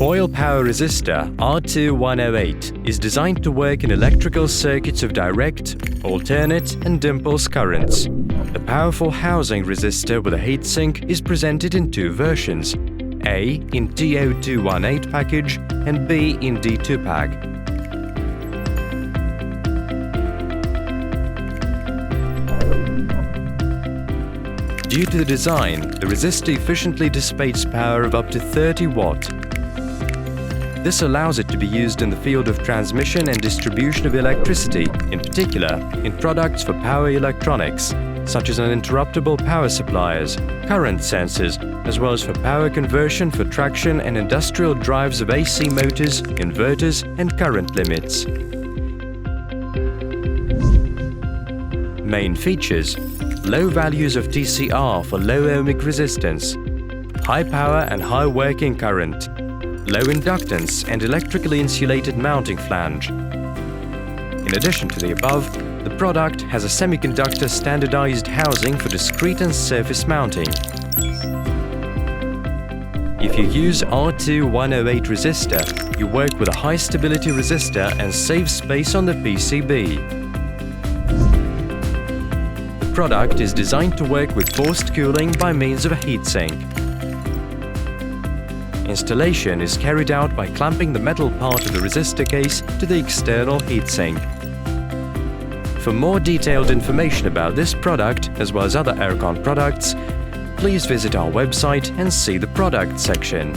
Foil power resistor R2-108 is designed to work in electrical circuits of direct, alternate and impulse currents. The powerful housing resistor with a heatsink is presented in two versions, A in TO218 package and B in D2 pack. Due to the design, the resistor efficiently dissipates power of up to 30 watt. This allows it to be used in the field of transmission and distribution of electricity, in particular in products for power electronics, such as uninterruptible power supplies, current sensors, as well as for power conversion for traction and industrial drives of AC motors, inverters, and current limits. Main features: low values of TCR for low ohmic resistance, high power and high working current, low inductance and electrically insulated mounting flange. In addition to the above, the product has a semiconductor standardized housing for discrete and surface mounting. If you use R2-108 resistor, you work with a high stability resistor and save space on the PCB. The product is designed to work with forced cooling by means of a heatsink. Installation is carried out by clamping the metal part of the resistor case to the external heatsink. For more detailed information about this product, as well as other Erkon products, please visit our website and see the product section.